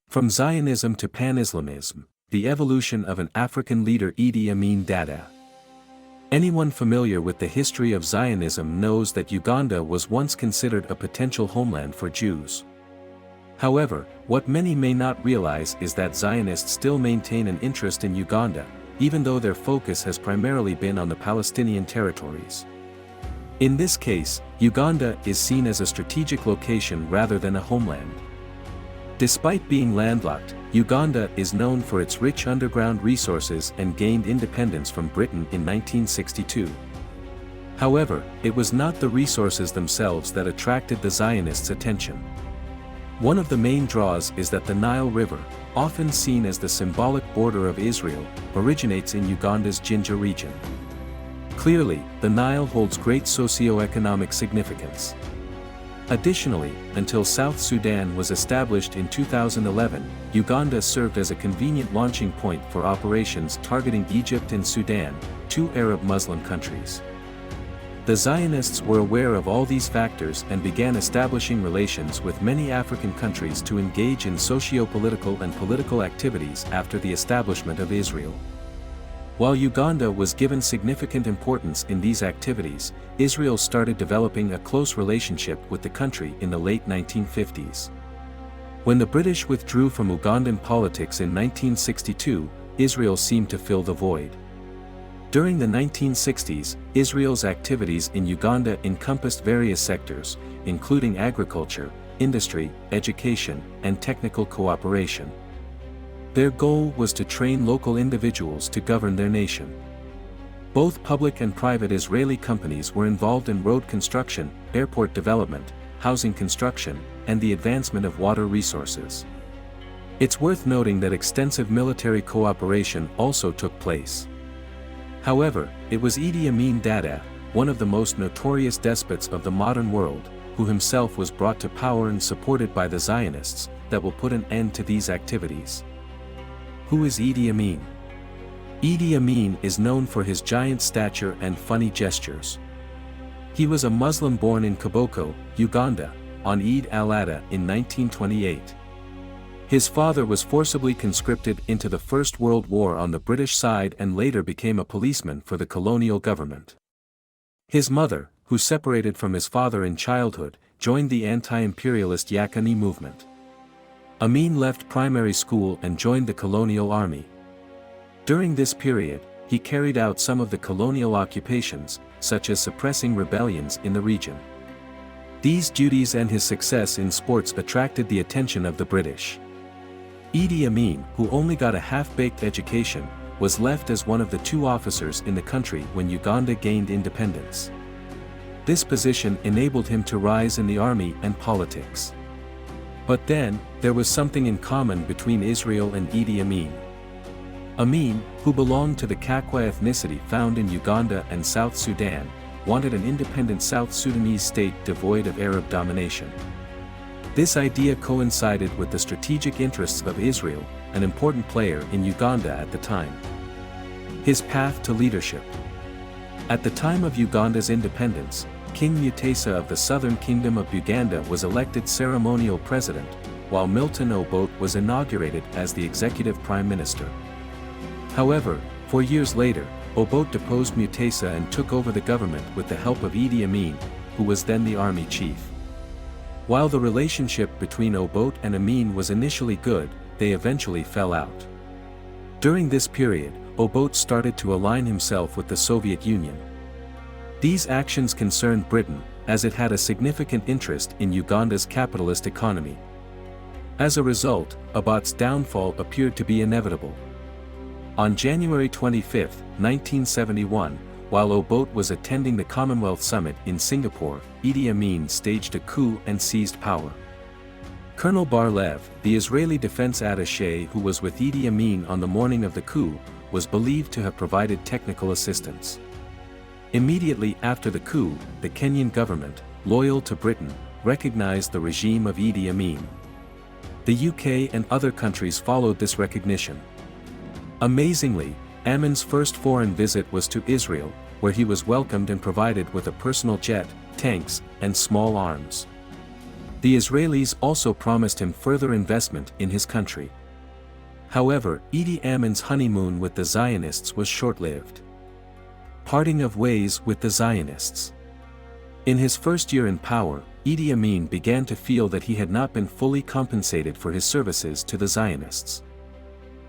From Zionism to Pan-Islamism, the evolution of an African leader Amin Dada. Anyone familiar with the history of Zionism knows that Uganda was once considered a potential homeland for Jews. However, what many may not realize is that Zionists still maintain an interest in Uganda, even though their focus has primarily been on the Palestinian territories. In this case, Uganda is seen as a strategic location rather than a homeland. Despite being landlocked, Uganda is known for its rich underground resources and gained independence from Britain in 1962. However, it was not the resources themselves that attracted the Zionists' attention. One of the main draws is that the Nile River, often seen as the symbolic border of Israel, originates in Uganda's Jinja region. Clearly, the Nile holds great socio-economic significance. Additionally, until South Sudan was established in 2011, Uganda served as a convenient launching point for operations targeting Egypt and Sudan, two Arab Muslim countries. The Zionists were aware of all these factors and began establishing relations with many African countries to engage in socio-political and political activities after the establishment of Israel. While Uganda was given significant importance in these activities, Israel started developing a close relationship with the country in the late 1950s. When the British withdrew from Ugandan politics in 1962, Israel seemed to fill the void. During the 1960s, Israel's activities in Uganda encompassed various sectors, including agriculture, industry, education, and technical cooperation. Their goal was to train local individuals to govern their nation. Both public and private Israeli companies were involved in road construction, airport development, housing construction, and the advancement of water resources. It's worth noting that extensive military cooperation also took place. However, it was Idi Amin Dada, one of the most notorious despots of the modern world, who himself was brought to power and supported by the Zionists, that will put an end to these activities. Who is Idi Amin? Idi Amin is known for his giant stature and funny gestures. He was a Muslim born in Kiboko, Uganda, on Eid al-Adha in 1928. His father was forcibly conscripted into the First World War on the British side and later became a policeman for the colonial government. His mother, who separated from his father in childhood, joined the anti-imperialist Yakani movement. Amin left primary school and joined the colonial army. During this period, he carried out some of the colonial occupations, such as suppressing rebellions in the region. These duties and his success in sports attracted the attention of the British. Idi Amin, who only got a half-baked education, was left as one of the two officers in the country when Uganda gained independence. This position enabled him to rise in the army and politics. But then, there was something in common between Israel and Idi Amin. Amin, who belonged to the Kakwa ethnicity found in Uganda and South Sudan, wanted an independent South Sudanese state devoid of Arab domination. This idea coincided with the strategic interests of Israel, an important player in Uganda at the time. His path to leadership. At the time of Uganda's independence, King Mutesa of the Southern Kingdom of Uganda was elected ceremonial president, while Milton Obote was inaugurated as the executive prime minister. However, 4 years later, Obote deposed Mutesa and took over the government with the help of Idi Amin, who was then the army chief. While the relationship between Obote and Amin was initially good, they eventually fell out. During this period, Obote started to align himself with the Soviet Union. These actions concerned Britain, as it had a significant interest in Uganda's capitalist economy. As a result, Obote's downfall appeared to be inevitable. On January 25, 1971, while Obote was attending the Commonwealth Summit in Singapore, Idi Amin staged a coup and seized power. Colonel Bar-Lev, the Israeli defense attaché who was with Idi Amin on the morning of the coup, was believed to have provided technical assistance. Immediately after the coup, the Kenyan government, loyal to Britain, recognized the regime of Idi Amin. The UK and other countries followed this recognition. Amazingly, Amin's first foreign visit was to Israel, where he was welcomed and provided with a personal jet, tanks, and small arms. The Israelis also promised him further investment in his country. However, Idi Amin's honeymoon with the Zionists was short-lived. Parting of ways with the Zionists. In his first year in power, Idi Amin began to feel that he had not been fully compensated for his services to the Zionists.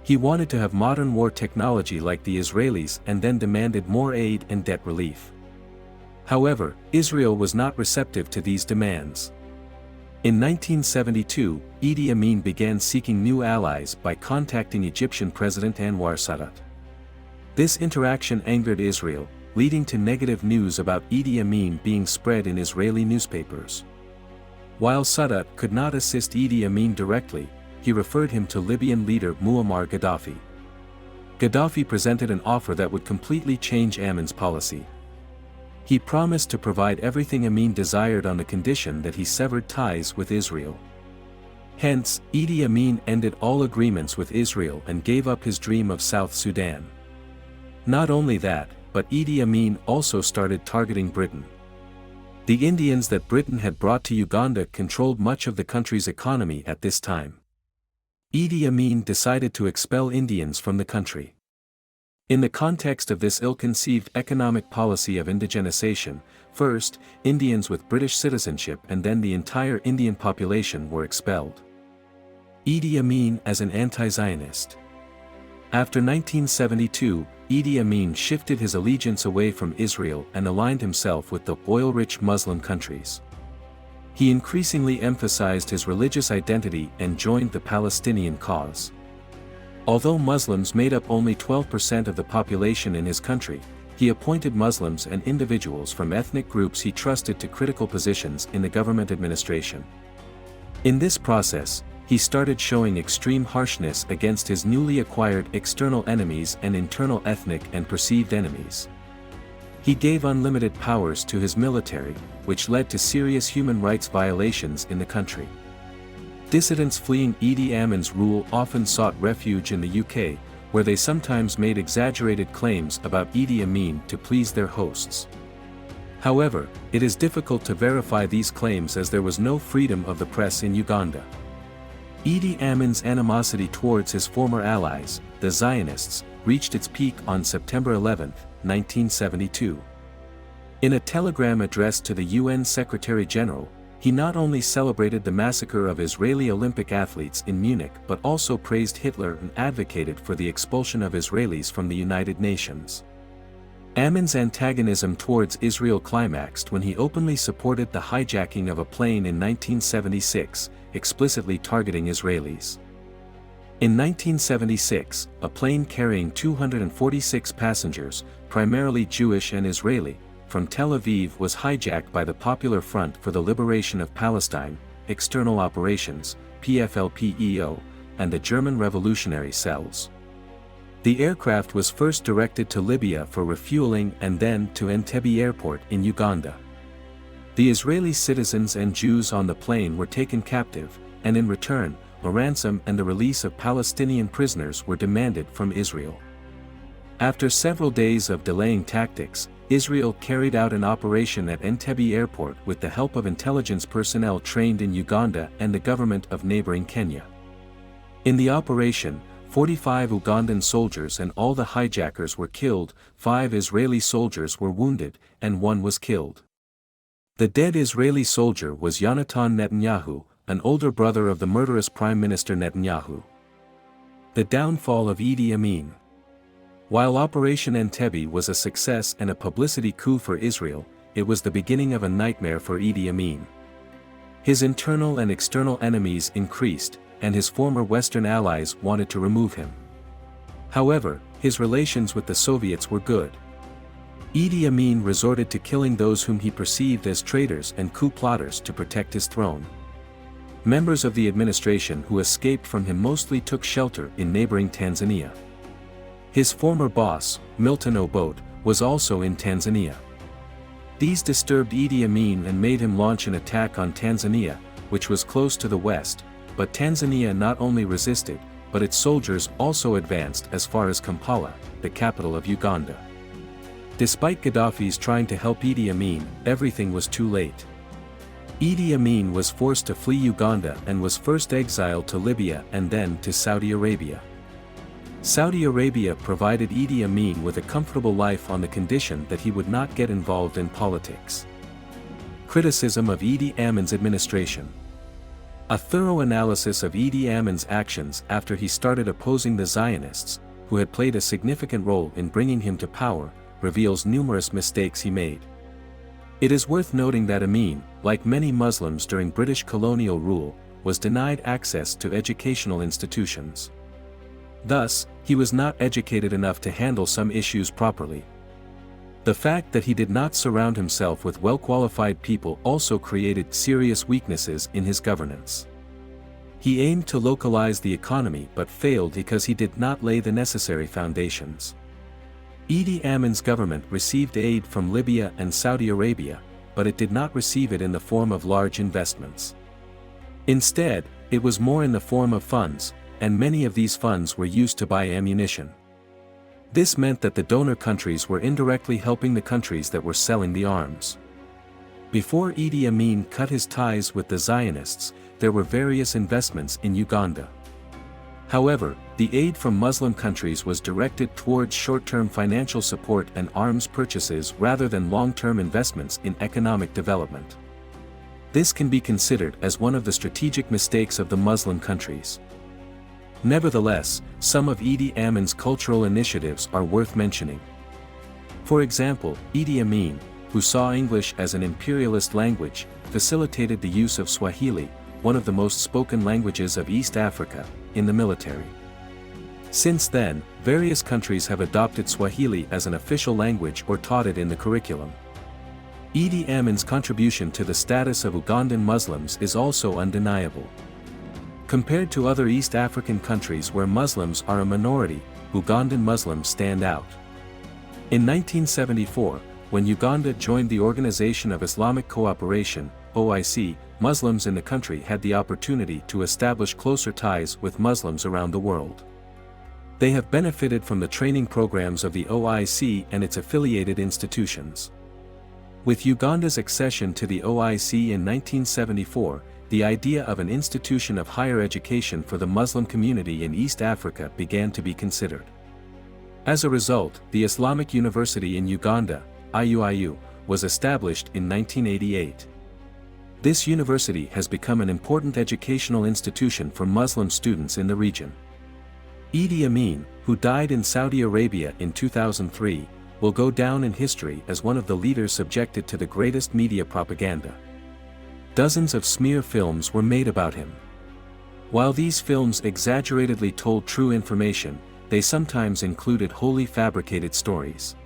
He wanted to have modern war technology like the Israelis and then demanded more aid and debt relief. However, Israel was not receptive to these demands. In 1972, Idi Amin began seeking new allies by contacting Egyptian President Anwar Sadat. This interaction angered Israel, leading to negative news about Idi Amin being spread in Israeli newspapers. While Sadat could not assist Idi Amin directly, he referred him to Libyan leader Muammar Gaddafi. Gaddafi presented an offer that would completely change Amin's policy. He promised to provide everything Amin desired on the condition that he severed ties with Israel. Hence, Idi Amin ended all agreements with Israel and gave up his dream of South Sudan. Not only that, but Idi Amin also started targeting Britain. The Indians that Britain had brought to Uganda controlled much of the country's economy at this time. Idi Amin decided to expel Indians from the country. In the context of this ill-conceived economic policy of indigenization, first, Indians with British citizenship and then the entire Indian population were expelled. Idi Amin as an anti-Zionist. After 1972, Idi Amin shifted his allegiance away from Israel and aligned himself with the oil-rich Muslim countries. He increasingly emphasized his religious identity and joined the Palestinian cause. Although Muslims made up only 12% of the population in his country, he appointed Muslims and individuals from ethnic groups he trusted to critical positions in the government administration. In this process, he started showing extreme harshness against his newly acquired external enemies and internal ethnic and perceived enemies. He gave unlimited powers to his military, which led to serious human rights violations in the country. Dissidents fleeing Idi Amin's rule often sought refuge in the UK, where they sometimes made exaggerated claims about Idi Amin to please their hosts. However, it is difficult to verify these claims as there was no freedom of the press in Uganda. Idi Amin's animosity towards his former allies, the Zionists, reached its peak on September 11, 1972. In a telegram addressed to the UN Secretary-General, he not only celebrated the massacre of Israeli Olympic athletes in Munich but also praised Hitler and advocated for the expulsion of Israelis from the United Nations. Amin's antagonism towards Israel climaxed when he openly supported the hijacking of a plane in 1976, explicitly targeting Israelis. In 1976, a plane carrying 246 passengers, primarily Jewish and Israeli, from Tel Aviv was hijacked by the Popular Front for the Liberation of Palestine, External Operations, PFLPEO, and the German revolutionary cells. The aircraft was first directed to Libya for refueling and then to Entebbe Airport in Uganda. The Israeli citizens and Jews on the plane were taken captive, and in return, a ransom and the release of Palestinian prisoners were demanded from Israel. After several days of delaying tactics, Israel carried out an operation at Entebbe Airport with the help of intelligence personnel trained in Uganda and the government of neighboring Kenya. In the operation, 45 Ugandan soldiers and all the hijackers were killed, 5 Israeli soldiers were wounded, and 1 was killed. The dead Israeli soldier was Yonatan Netanyahu, an older brother of the murderous Prime Minister Netanyahu. The downfall of Idi Amin. While Operation Entebbe was a success and a publicity coup for Israel, it was the beginning of a nightmare for Idi Amin. His internal and external enemies increased, and his former Western allies wanted to remove him. However, his relations with the Soviets were good. Idi Amin resorted to killing those whom he perceived as traitors and coup plotters to protect his throne. Members of the administration who escaped from him mostly took shelter in neighboring Tanzania. His former boss, Milton Obote, was also in Tanzania. These disturbed Idi Amin and made him launch an attack on Tanzania, which was close to the west, but Tanzania not only resisted, but its soldiers also advanced as far as Kampala, the capital of Uganda. Despite Gaddafi's trying to help Idi Amin, everything was too late. Idi Amin was forced to flee Uganda and was first exiled to Libya and then to Saudi Arabia. Saudi Arabia provided Idi Amin with a comfortable life on the condition that he would not get involved in politics. Criticism of Idi Amin's administration. A thorough analysis of Idi Amin's actions after he started opposing the Zionists, who had played a significant role in bringing him to power, reveals numerous mistakes he made. It is worth noting that Amin, like many Muslims during British colonial rule, was denied access to educational institutions. Thus, he was not educated enough to handle some issues properly. The fact that he did not surround himself with well-qualified people also created serious weaknesses in his governance. He aimed to localize the economy but failed because he did not lay the necessary foundations. Idi Amin's government received aid from Libya and Saudi Arabia, but it did not receive it in the form of large investments. Instead, it was more in the form of funds, and many of these funds were used to buy ammunition. This meant that the donor countries were indirectly helping the countries that were selling the arms. Before Idi Amin cut his ties with the Zionists, there were various investments in Uganda. However, the aid from Muslim countries was directed towards short-term financial support and arms purchases rather than long-term investments in economic development. This can be considered as one of the strategic mistakes of the Muslim countries. Nevertheless, some of Idi Amin's cultural initiatives are worth mentioning. For example, Idi Amin, who saw English as an imperialist language, facilitated the use of Swahili, one of the most spoken languages of East Africa, in the military. Since then, various countries have adopted Swahili as an official language or taught it in the curriculum. Idi Amin's contribution to the status of Ugandan Muslims is also undeniable. Compared to other East African countries where Muslims are a minority, Ugandan Muslims stand out. In 1974, when Uganda joined the Organization of Islamic Cooperation, OIC, Muslims in the country had the opportunity to establish closer ties with Muslims around the world. They have benefited from the training programs of the OIC and its affiliated institutions. With Uganda's accession to the OIC in 1974, the idea of an institution of higher education for the Muslim community in East Africa began to be considered. As a result, the Islamic University in Uganda, IUIU, was established in 1988. This university has become an important educational institution for Muslim students in the region. Idi Amin, who died in Saudi Arabia in 2003, will go down in history as one of the leaders subjected to the greatest media propaganda. Dozens of smear films were made about him. While these films exaggeratedly told true information, they sometimes included wholly fabricated stories.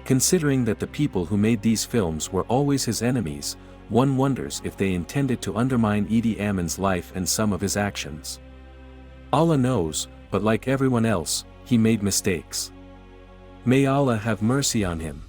Considering that the people who made these films were always his enemies, one wonders if they intended to undermine Idi Amin's life and some of his actions. Allah knows, but like everyone else, he made mistakes. May Allah have mercy on him.